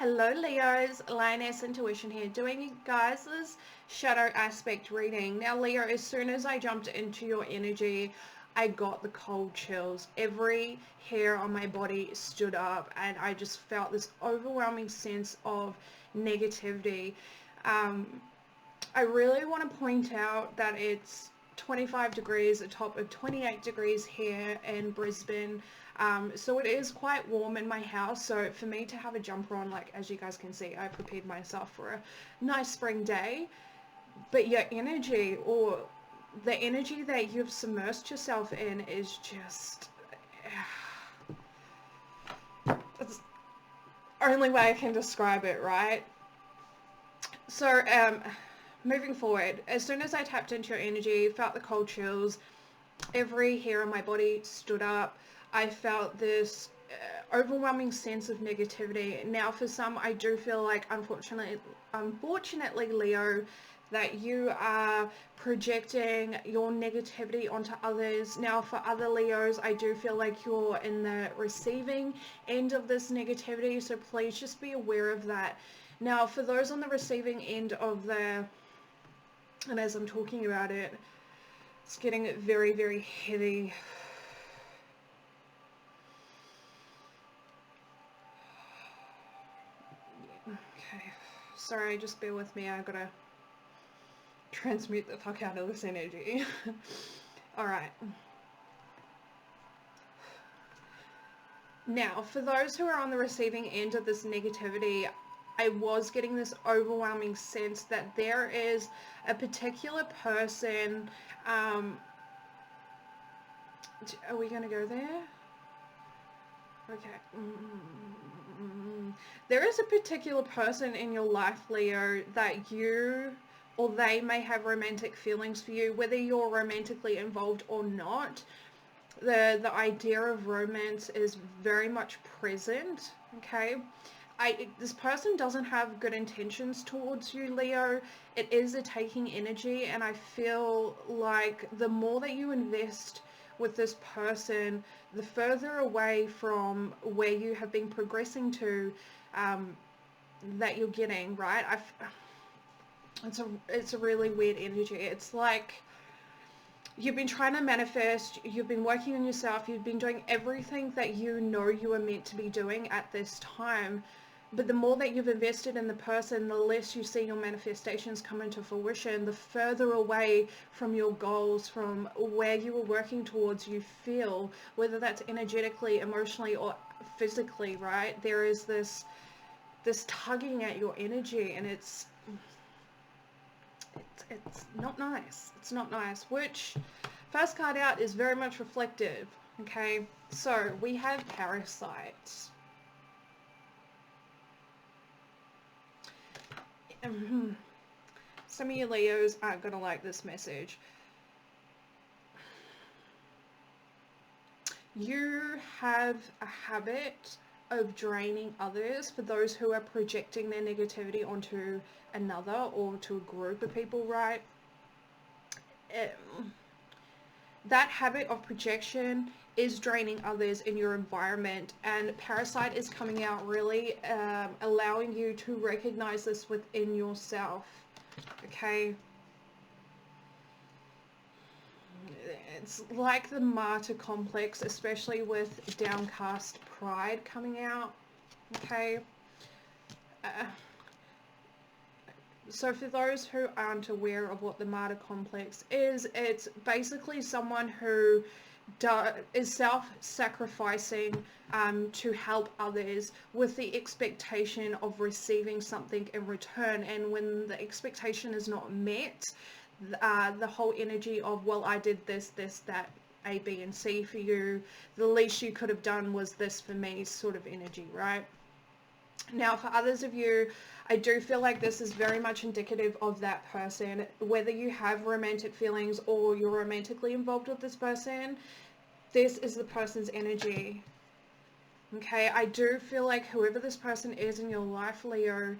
Hello Leos, Lioness Intuition here, doing you guys' shadow aspect reading. Now Leo, as soon as I jumped into your energy, I got the cold chills. Every hair on my body stood up and I just felt this overwhelming sense of negativity. I really want to point out that it's 25 degrees, a top of 28 degrees here in Brisbane. So it is quite warm in my house, so for me to have a jumper on, like as you guys can see, I prepared myself for a nice spring day. But your energy, or the energy that you've submersed yourself in, is just it's the only way I can describe it, right? So moving forward, as soon as I tapped into your energy, felt the cold chills, every hair on my body stood up. I felt this overwhelming sense of negativity. Now for some, I do feel like unfortunately Leo, that you are projecting your negativity onto others. Now for other Leos, I do feel like you're in the receiving end of this negativity, so please just be aware of that. Now for those on the receiving end of the, and as I'm talking about it, it's getting very, very heavy. Okay, sorry, just bear with me. I gotta transmute the fuck out of this energy. Alright. Now, for those who are on the receiving end of this negativity, I was getting this overwhelming sense that there is a particular person. Are we going to go there? Okay. There is a particular person in your life, Leo, that you or they may have romantic feelings for you, whether you're romantically involved or not. The idea of romance is very much present, okay? This person doesn't have good intentions towards you, Leo. It is a taking energy, and I feel like the more that you invest with this person, the further away from where you have been progressing to that you're getting, right? It's a really weird energy. It's like you've been trying to manifest, you've been working on yourself, you've been doing everything that you know you are meant to be doing at this time, but the more that you've invested in the person, the less you see your manifestations come into fruition, the further away from your goals, from where you were working towards, you feel, whether that's energetically, emotionally, or physically, right? There is this tugging at your energy, and it's not nice. It's not nice, which first card out is very much reflective. Okay, so we have parasites. Some of you Leos aren't going to like this message. You have a habit of draining others, for those who are projecting their negativity onto another or to a group of people, right? That habit of projection is draining others in your environment, and parasite is coming out really allowing you to recognize this within yourself, okay? It's like the martyr complex, especially with downcast pride coming out, okay? So for those who aren't aware of what the martyr complex is, it's basically someone who is self-sacrificing to help others with the expectation of receiving something in return, and when the expectation is not met, the whole energy of, well, I did this, that, A, B, and C for you, the least you could have done was this for me sort of energy, right? Now for others of you, I do feel like this is very much indicative of that person, whether you have romantic feelings or you're romantically involved with this person, this is the person's energy. Okay, I do feel like whoever this person is in your life, Leo,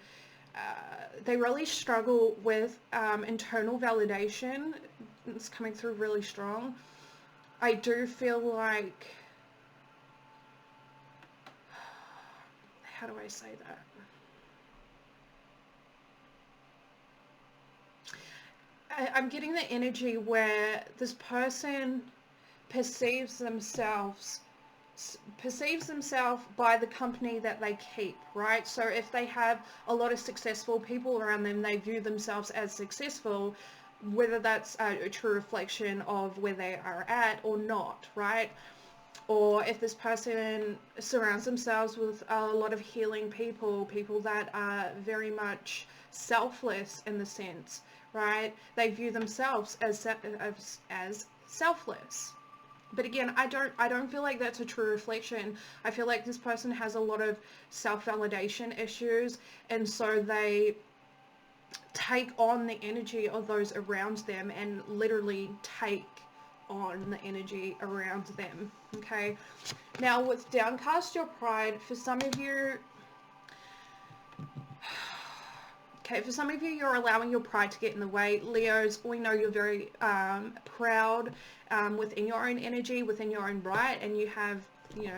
they really struggle with internal validation. It's coming through really strong. I do feel like, how do I say that? I'm getting the energy where this person perceives themselves by the company that they keep, right? So if they have a lot of successful people around them, they view themselves as successful, whether that's a true reflection of where they are at or not, right? Or if this person surrounds themselves with a lot of healing people that are very much selfless in the sense, right? They view themselves as selfless. But again, I don't feel like that's a true reflection. I feel like this person has a lot of self-validation issues, and so they take on the energy of those around them and literally take on the energy around them. Okay, now with downcast your pride, for some of you, you're allowing your pride to get in the way. Leos, we know you're very proud within your own energy, within your own right, and you have,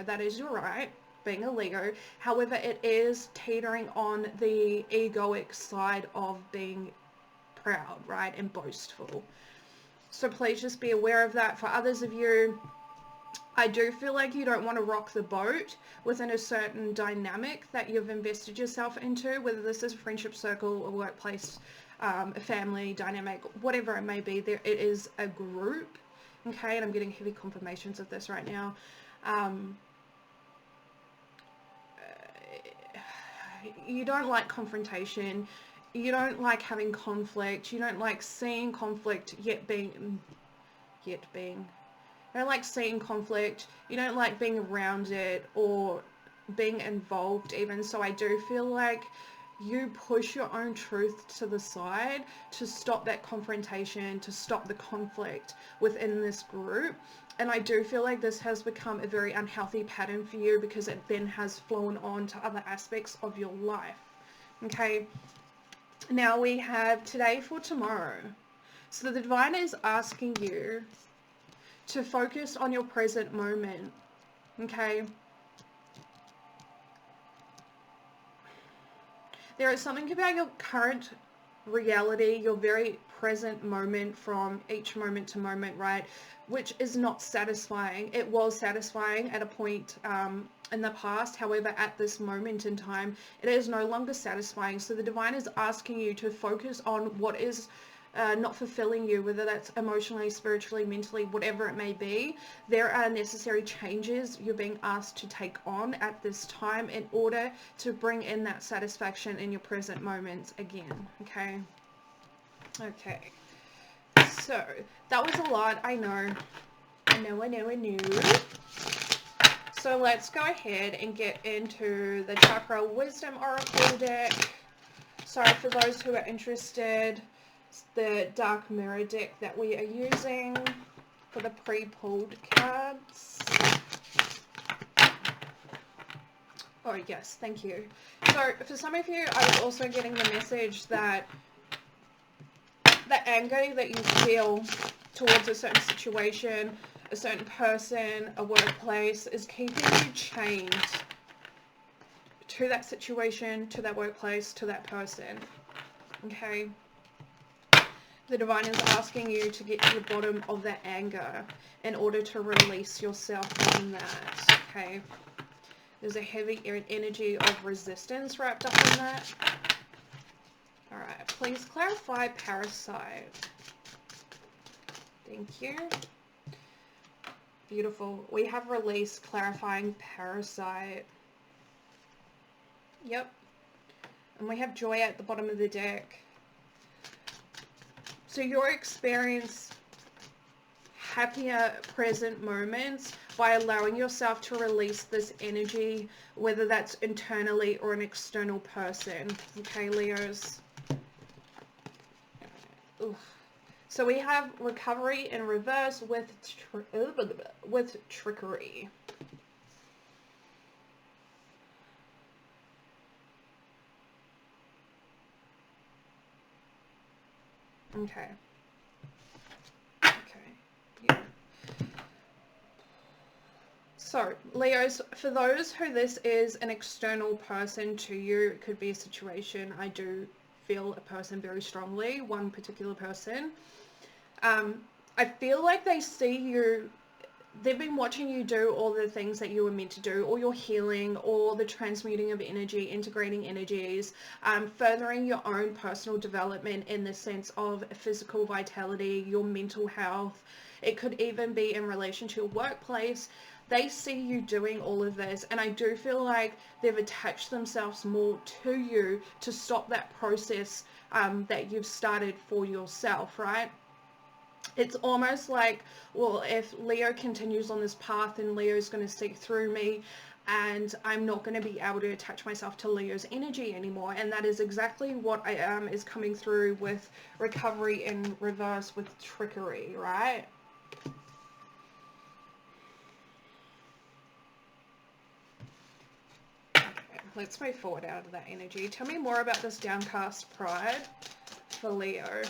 that is your right, being a Leo. However, it is teetering on the egoic side of being proud, right, and boastful. So please just be aware of that. For others of you, I do feel like you don't want to rock the boat within a certain dynamic that you've invested yourself into, whether this is a friendship circle, a workplace, a family dynamic, whatever it may be. It is a group, okay, and I'm getting heavy confirmations of this right now. You don't like confrontation. You don't like having conflict. You don't like seeing conflict yet being. You don't like seeing conflict. You don't like being around it or being involved even. So I do feel like you push your own truth to the side to stop that confrontation, to stop the conflict within this group. And I do feel like this has become a very unhealthy pattern for you, because it then has flown on to other aspects of your life. Okay, now we have today for tomorrow. So the divine is asking you to focus on your present moment. Okay, there is something about your current reality, your very present moment, from each moment to moment, right, which is not satisfying. It was satisfying at a point in the past. However, at this moment in time, it is no longer satisfying. So the divine is asking you to focus on what is not fulfilling you, whether that's emotionally, spiritually, mentally, whatever it may be. There are necessary changes you're being asked to take on at this time in order to bring in that satisfaction in your present moments again. Okay, so that was a lot. I know. So let's go ahead and get into the Chakra Wisdom Oracle deck. Sorry for those who are interested. The Dark Mirror deck that we are using for the pre-pulled cards. Oh yes, thank you. So for some of you, I was also getting the message that the anger that you feel towards a certain situation, a certain person, a workplace, is keeping you chained to that situation, to that workplace, to that person. Okay? The divine is asking you to get to the bottom of that anger in order to release yourself from that. Okay? There's a heavy energy of resistance wrapped up in that. Alright, please clarify parasite. Thank you. Beautiful. We have release, clarifying parasite. Yep. And we have joy at the bottom of the deck. So you'll experience happier present moments by allowing yourself to release this energy, whether that's internally or an external person. Okay, Leos? Oof. So we have recovery in reverse with trickery. Okay. Yeah. So, Leos, for those who this is an external person to you, it could be a situation, I do feel a person very strongly, one particular person. I feel like they see you, they've been watching you do all the things that you were meant to do, all your healing, all the transmuting of energy, integrating energies, furthering your own personal development in the sense of physical vitality, your mental health. It could even be in relation to your workplace. They see you doing all of this, and I do feel like they've attached themselves more to you to stop that process that you've started for yourself, right? It's almost like, well, if Leo continues on this path, then Leo's going to seek through me, and I'm not going to be able to attach myself to Leo's energy anymore. And that is exactly what is coming through with recovery in reverse with trickery, right? Okay, let's move forward out of that energy. Tell me more about this downcast pride for Leo.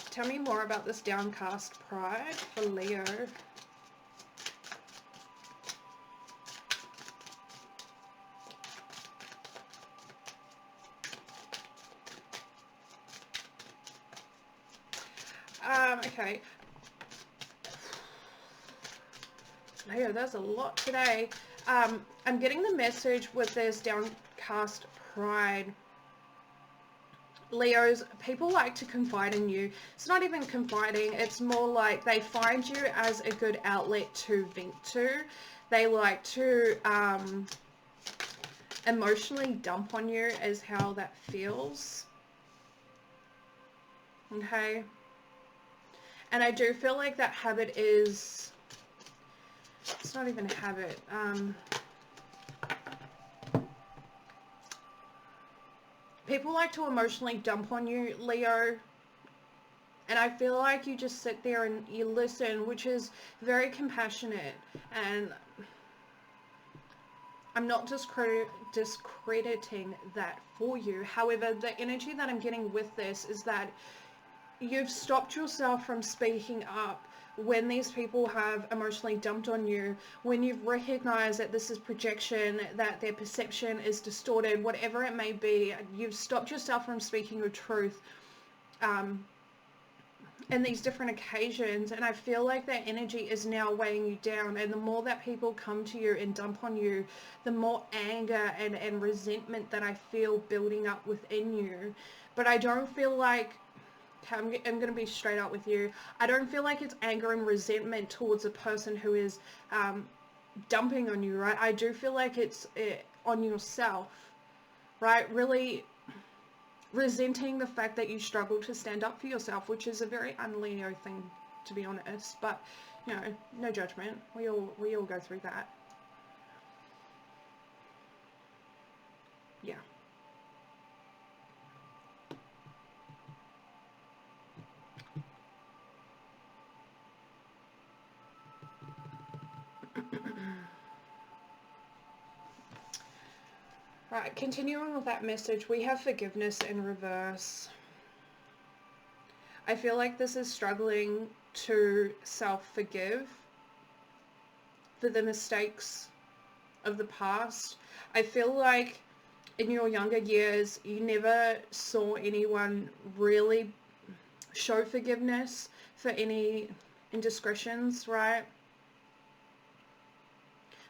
Tell me more about this downcast pride for Leo. Okay. Leo, there's a lot today. I'm getting the message with this downcast pride. Leos, people like to confide in you. It's not even confiding, it's more like they find you as a good outlet to vent to. They like to emotionally dump on you, is how that feels. Okay? And I do feel like that habit is, it's not even a habit. People like to emotionally dump on you, Leo, and I feel like you just sit there and you listen, which is very compassionate, and I'm not discrediting that for you. However, the energy that I'm getting with this is that you've stopped yourself from speaking up when these people have emotionally dumped on you, when you've recognized that this is projection, that their perception is distorted, whatever it may be, you've stopped yourself from speaking your truth in these different occasions, and I feel like that energy is now weighing you down, and the more that people come to you and dump on you, the more anger and resentment that I feel building up within you. But I don't feel like, I'm going to be straight up with you, I don't feel like it's anger and resentment towards a person who is dumping on you, right? I do feel like it's on yourself, right? Really resenting the fact that you struggle to stand up for yourself, which is a very un-Leo thing, to be honest, but, you know, no judgment. We all go through that. Yeah. Right, continuing with that message, we have forgiveness in reverse. I feel like this is struggling to self-forgive for the mistakes of the past. I feel like in your younger years, you never saw anyone really show forgiveness for any indiscretions, right?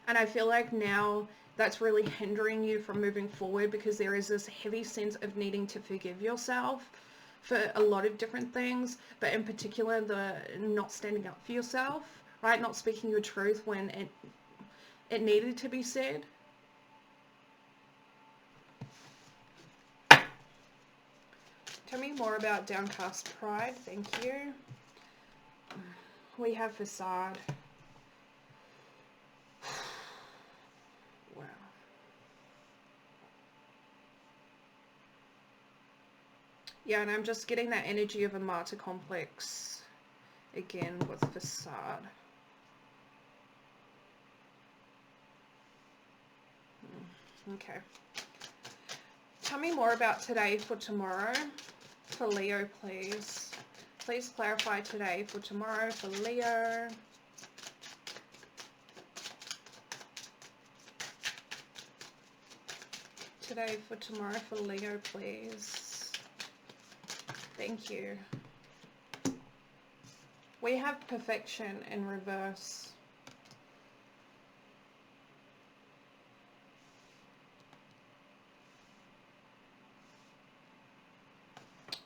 And I feel like now that's really hindering you from moving forward, because there is this heavy sense of needing to forgive yourself for a lot of different things, but in particular the not standing up for yourself, right? Not speaking your truth when it needed to be said. Tell me more about downcast pride. Thank you. We have facade. Wow. Yeah, and I'm just getting that energy of a martyr complex again with facade. Okay. Tell me more about today for tomorrow for Leo, please. Please clarify today for tomorrow for Leo. Today for tomorrow for Leo, please. Thank you. We have perfection in reverse.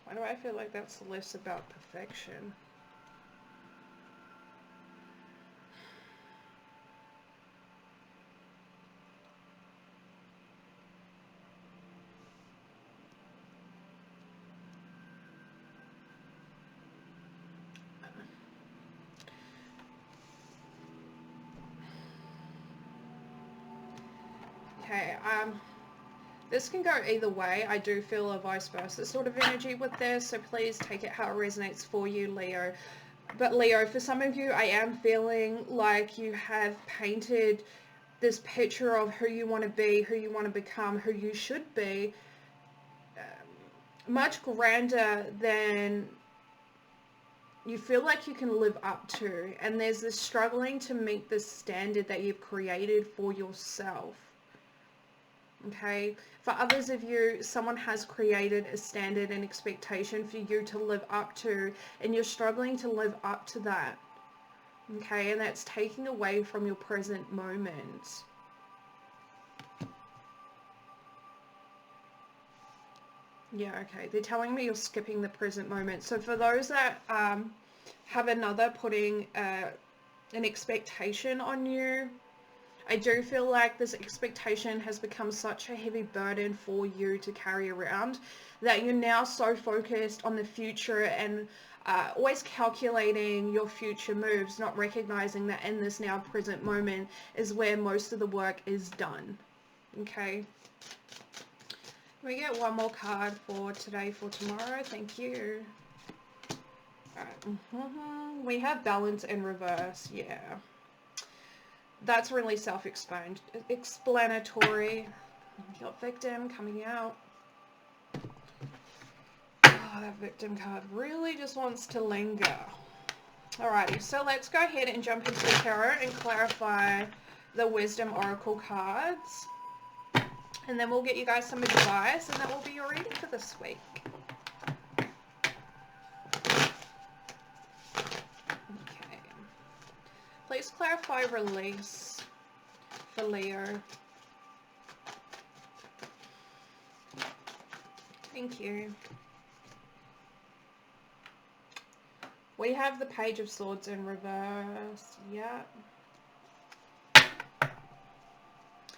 Why do I feel like that's less about perfection? Okay, this can go either way. I do feel a vice versa sort of energy with this, so please take it how it resonates for you, Leo. But Leo, for some of you, I am feeling like you have painted this picture of who you want to be, who you want to become, who you should be, much grander than you feel like you can live up to. And there's this struggling to meet this standard that you've created for yourself. Okay, for others of you, someone has created a standard and expectation for you to live up to, and you're struggling to live up to that. Okay, and that's taking away from your present moment. Yeah, okay, they're telling me you're skipping the present moment. So for those that have another putting an expectation on you, I do feel like this expectation has become such a heavy burden for you to carry around that you're now so focused on the future and always calculating your future moves, not recognizing that in this now present moment is where most of the work is done. Okay. We get one more card for today for tomorrow. Thank you. Alright. We have balance in reverse. Yeah. That's really self-explanatory. Your victim coming out. Oh, that victim card really just wants to linger. Alrighty, so let's go ahead and jump into the tarot and clarify the Wisdom Oracle cards. And then we'll get you guys some advice, and that will be your reading for this week. Okay. Please clarify release for Leo. Thank you. We have the Page of Swords in reverse. Yeah.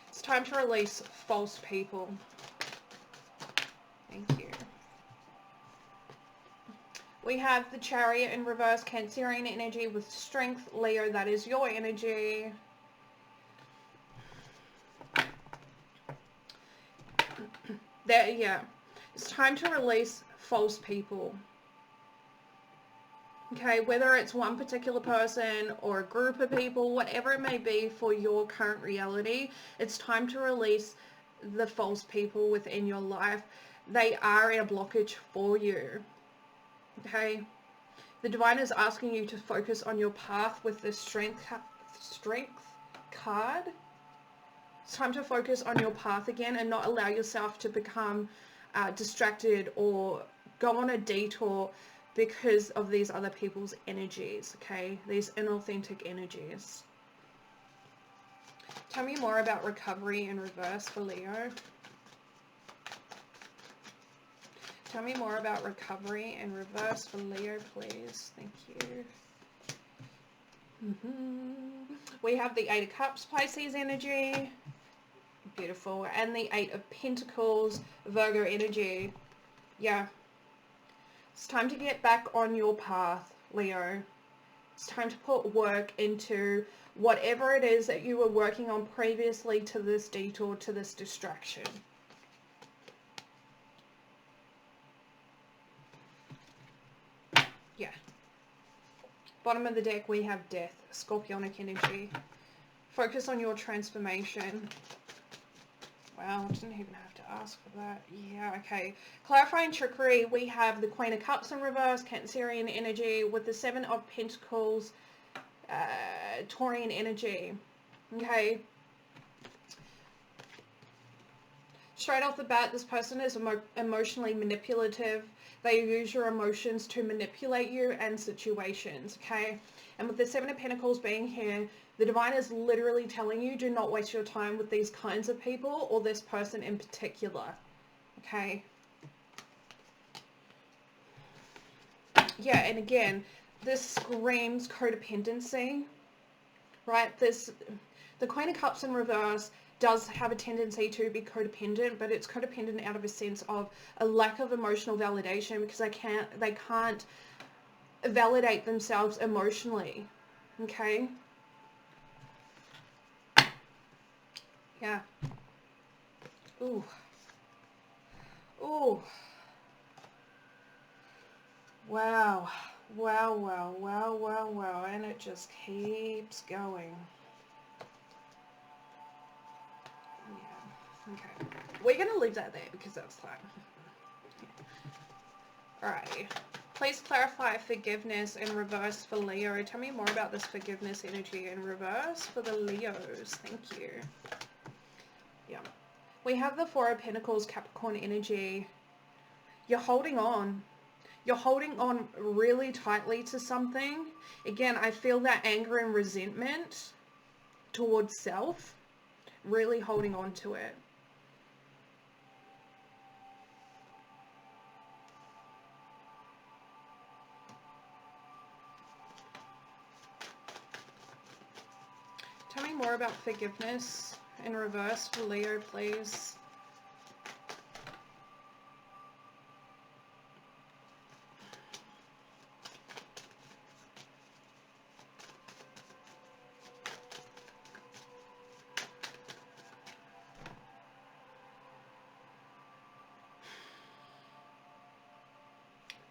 It's time to release false people. Thank you. We have the Chariot in reverse, Cancerian energy with strength. Leo, that is your energy. There, yeah. It's time to release false people. Okay, whether it's one particular person or a group of people, whatever it may be for your current reality, it's time to release the false people within your life. They are a blockage for you. Okay? The Divine is asking you to focus on your path with the strength card. It's time to focus on your path again and not allow yourself to become distracted or go on a detour because of these other people's energies, okay? These inauthentic energies. Tell me more about recovery in reverse for Leo. Tell me more about recovery in reverse for Leo, please. Thank you. We have the Eight of Cups, Pisces energy. Beautiful. And the Eight of Pentacles, Virgo energy. Yeah. It's time to get back on your path, Leo. It's time to put work into whatever it is that you were working on previously to this detour, to this distraction. Yeah. Bottom of the deck, we have Death, Scorpionic energy. Focus on your transformation. Wow, I didn't even have to ask for that. Yeah, okay. Clarifying trickery, we have the Queen of Cups in reverse, Cancerian energy, with the Seven of Pentacles, Taurian energy. Okay. Straight off the bat, this person is emotionally manipulative. They use your emotions to manipulate you and situations, okay? And with the Seven of Pentacles being here, the Divine is literally telling you, do not waste your time with these kinds of people or this person in particular, okay? Yeah, and again, this screams codependency, right? The Queen of Cups in reverse does have a tendency to be codependent, but it's codependent out of a sense of a lack of emotional validation, because they can't validate themselves emotionally, okay? Yeah. Ooh. Ooh. Wow. Wow, wow, wow, wow, wow. And it just keeps going. Yeah. Okay. We're going to leave that there because that's time. Alrighty. Please clarify forgiveness in reverse for Leo. Tell me more about this forgiveness energy in reverse for the Leos. Thank you. Yeah. We have the Four of Pentacles, Capricorn energy. You're holding on. You're holding on really tightly to something. Again, I feel that anger and resentment towards self. Really holding on to it. Tell me more about forgiveness in reverse for Leo, please.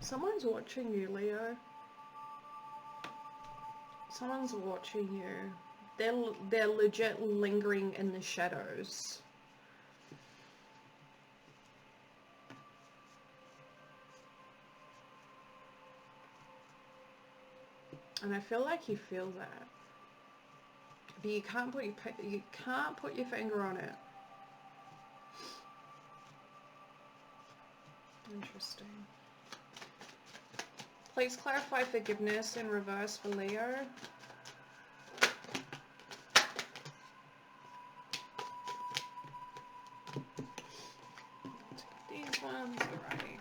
Someone's watching you, Leo. Someone's watching you. They're legit lingering in the shadows. And I feel like you feel that. But you can't put your finger on it. Interesting. Please clarify forgiveness in reverse for Leo. Take these ones, alrighty.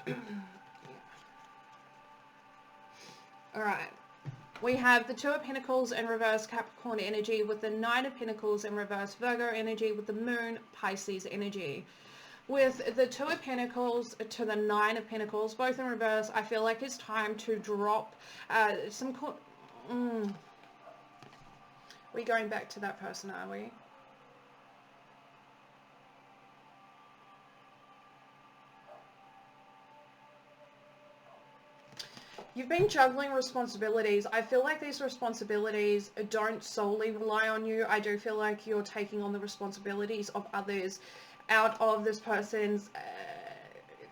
Yeah. Alright. We have the Two of Pentacles in reverse, Capricorn energy, with the Nine of Pentacles in reverse, Virgo energy, with the Moon, Pisces energy. With the Two of Pentacles to the Nine of Pentacles, both in reverse, I feel like it's time to drop some... We're going back to that person, are we? You've been juggling responsibilities. I feel like these responsibilities don't solely rely on you. I do feel like you're taking on the responsibilities of others out of this person's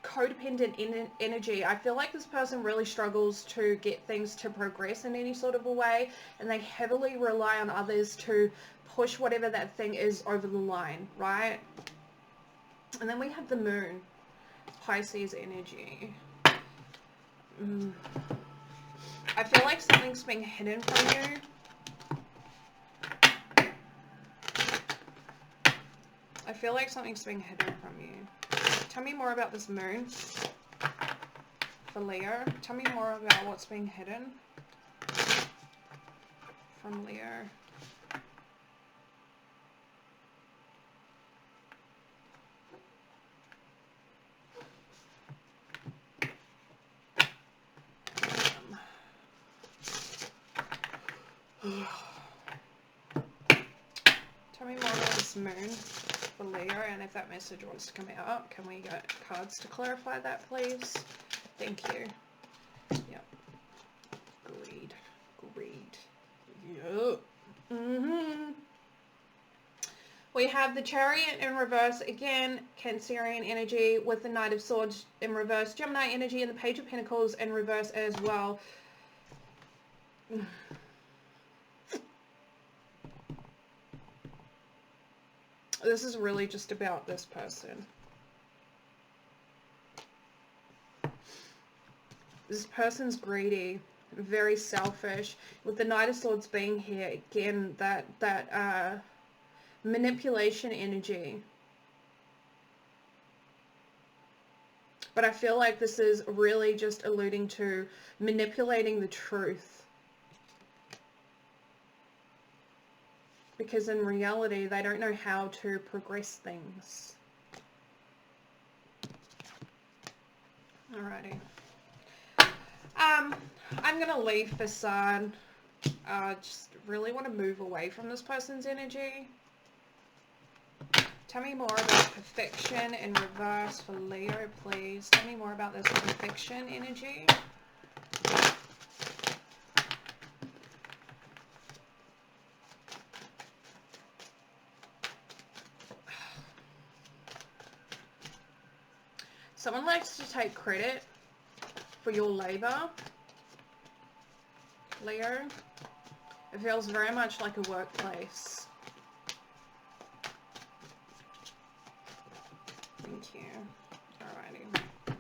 codependent energy. I feel like this person really struggles to get things to progress in any sort of a way, and they heavily rely on others to push whatever that thing is over the line, right? And then we have the Moon, Pisces energy. I feel like something's being hidden from you. I feel like something's being hidden from you. Tell me more about this Moon for Leo. Tell me more about what's being hidden from Leo. Tell me more about this Moon for Leo, and if that message wants to come out, can we get cards to clarify that, please? Thank you. Yep. Greed. Yep. We have the Chariot in reverse, again, Cancerian energy, with the Knight of Swords in reverse, Gemini energy, and the Page of Pentacles in reverse as well. This is really just about this person. This person's greedy, very selfish. With the Knight of Swords being here, again, that manipulation energy. But I feel like this is really just alluding to manipulating the truth. Because in reality, they don't know how to progress things. Alrighty. I'm going to leave Facade. Just really want to move away from this person's energy. Tell me more about perfection in reverse for Leo, please. Tell me more about this perfection energy. Someone likes to take credit for your labor, Leo. It feels very much like a workplace. Thank you. Alrighty.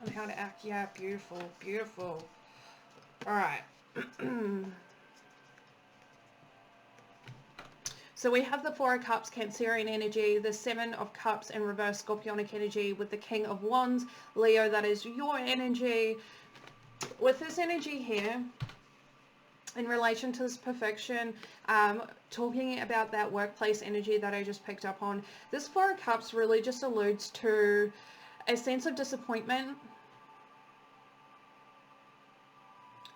On how to act. Yeah, beautiful, beautiful. Alright. So we have the Four of Cups, Cancerian energy, the Seven of Cups in reverse, Scorpionic energy, with the King of Wands, Leo, that is your energy. With this energy here, in relation to this perfection, talking about that workplace energy that I just picked up on, this Four of Cups really just alludes to a sense of disappointment.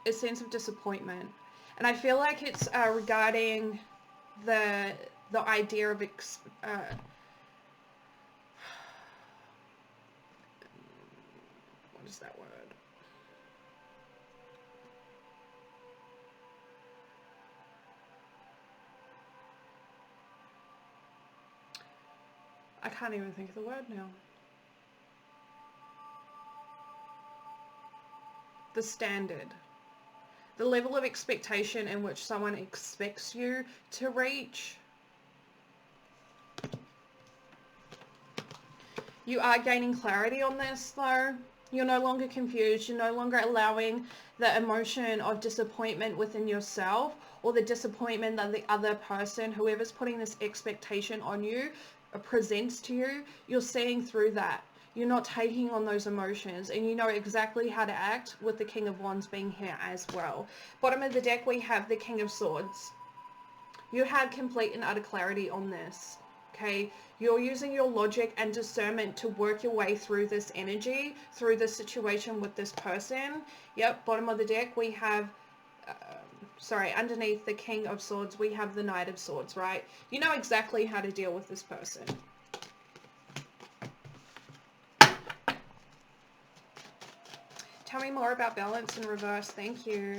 A sense of disappointment. And I feel like it's regarding the idea of what is that word? I can't even think of the word now. The standard. The level of expectation in which someone expects you to reach. You are gaining clarity on this though. You're no longer confused. You're no longer allowing the emotion of disappointment within yourself or the disappointment that the other person, whoever's putting this expectation on you, presents to you. You're seeing through that. You're not taking on those emotions, and you know exactly how to act, with the King of Wands being here as well. Bottom of the deck, we have the King of Swords. You have complete and utter clarity on this, okay? You're using your logic and discernment to work your way through this energy, through this situation with this person. Yep, bottom of the deck, we have, underneath the King of Swords, we have the Knight of Swords, right? You know exactly how to deal with this person. Tell me more about balance in reverse. Thank you.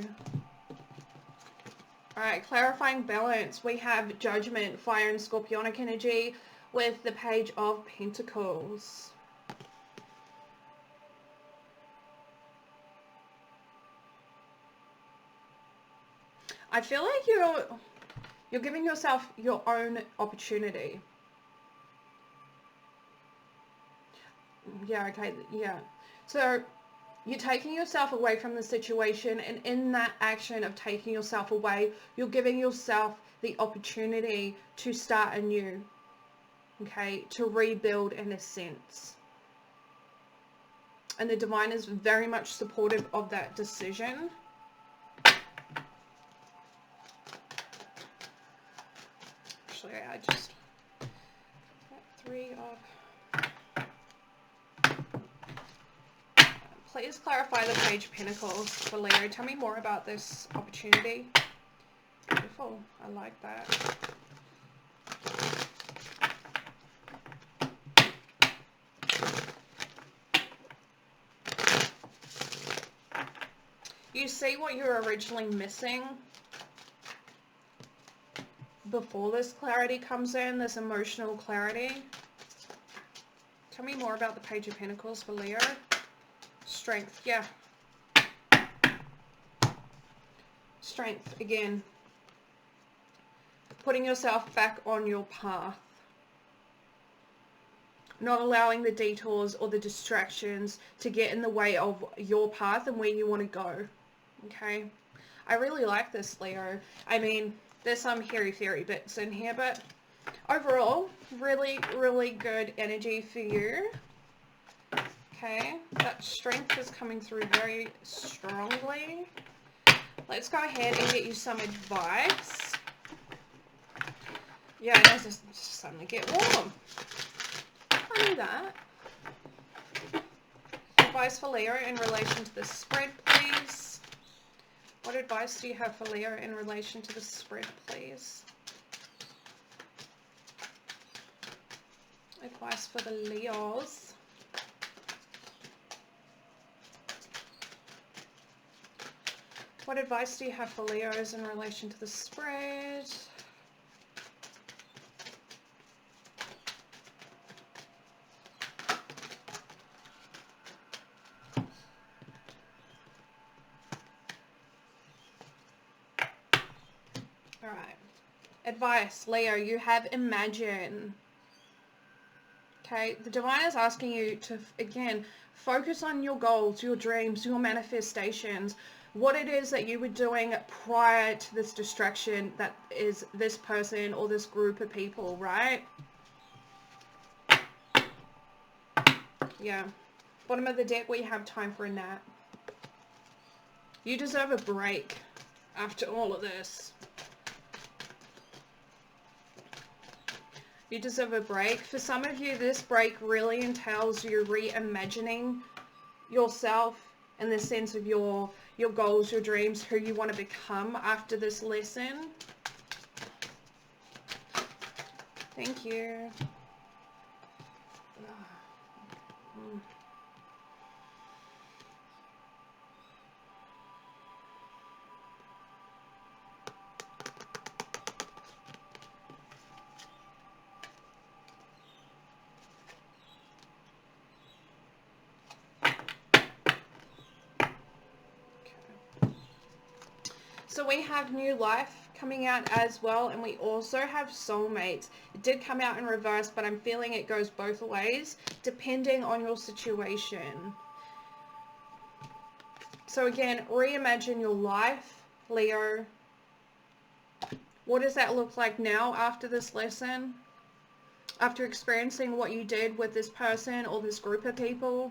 Alright, clarifying balance. We have Judgment, Fire and Scorpionic energy with the Page of Pentacles. I feel like you're giving yourself your own opportunity. Yeah, okay, yeah. So you're taking yourself away from the situation, and in that action of taking yourself away, you're giving yourself the opportunity to start anew, okay, to rebuild in a sense. And the Divine is very much supportive of that decision. Actually, I just got 3 of... Please clarify the Page of Pentacles for Leo. Tell me more about this opportunity. Beautiful. I like that. You see what you're originally missing before this clarity comes in, this emotional clarity. Tell me more about the Page of Pentacles for Leo. Strength, yeah. Strength, again. Putting yourself back on your path. not allowing the detours or the distractions to get in the way of your path and where you want to go. Okay, I really like this, Leo. I mean, there's some hairy-fairy bits in here, but overall, really, really good energy for you. Okay, that strength is coming through very strongly. Let's go ahead and get you some advice. Yeah, it does just suddenly get warm. I knew that. Advice for Leo in relation to the spread, please. What advice do you have for Leo in relation to the spread, please? Advice for the Leos. What advice do you have for Leos in relation to the spread? All right. Advice, Leo, you have imagine. Okay, the divine is asking you to, again, focus on your goals, your dreams, your manifestations, what it is that you were doing prior to this distraction that is this person or this group of people, right? Yeah. Bottom of the deck, we have time for a nap. You deserve a break after all of this. You deserve a break. For some of you, this break really entails you reimagining yourself in the sense of your goals, your dreams, who you want to become after this lesson. Thank you. So we have new life coming out as well, and we also have soulmates. It did come out in reverse, but I'm feeling it goes both ways depending on your situation. So again, reimagine your life, Leo. What does that look like now after this lesson? After experiencing what you did with this person or this group of people?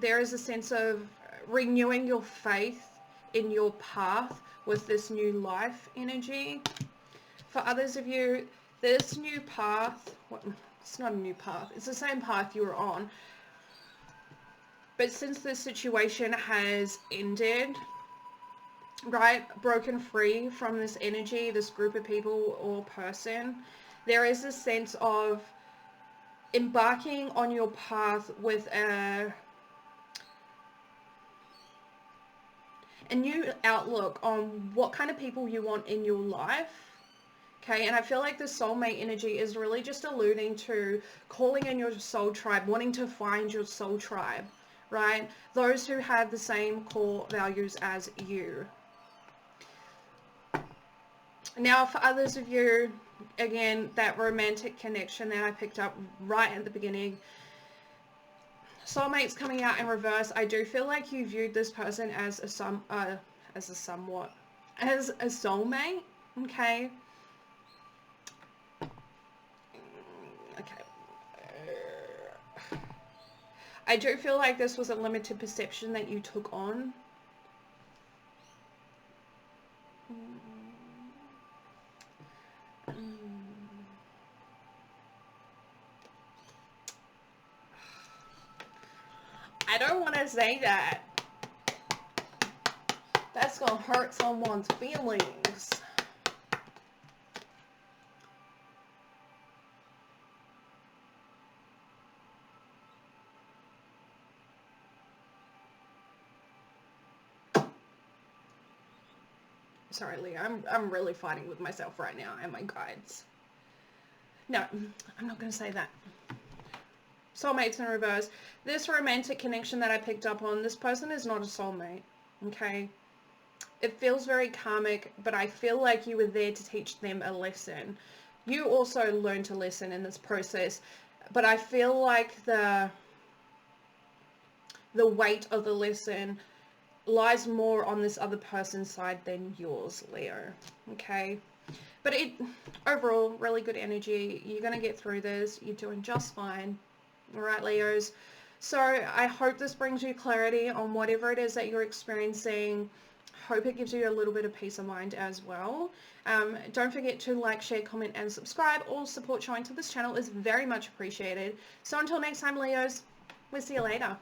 There is a sense of renewing your faith in your path with this new life energy. For others of you, this new path, well, it's not a new path, it's the same path you were on. But since this situation has ended, right, broken free from this energy, this group of people or person, there is a sense of embarking on your path with a new outlook on what kind of people you want in your life. Okay, and I feel like the soulmate energy is really just alluding to calling in your soul tribe, wanting to find your soul tribe, right? Those who have the same core values as you. Now, for others of you, again, that romantic connection that I picked up right at the beginning, soulmates coming out in reverse. I do feel like you viewed this person as a soulmate, okay? Okay. I do feel like this was a limited perception that you took on. I don't want to say that. That's going to hurt someone's feelings. Sorry, Leah, I'm really fighting with myself right now and my guides. No, I'm not going to say that. Soulmates in reverse. This romantic connection that I picked up on, this person is not a soulmate, okay? It feels very karmic, but I feel like you were there to teach them a lesson. you also learned a lesson in this process, but I feel like the weight of the lesson lies more on this other person's side than yours, Leo. Okay, but overall, really good energy. You're going to get through this. You're doing just fine. All right, Leos. So I hope this brings you clarity on whatever it is that you're experiencing. Hope it gives you a little bit of peace of mind as well. Don't forget to like, share, comment, and subscribe. All support showing to this channel is very much appreciated. So until next time, Leos, we'll see you later.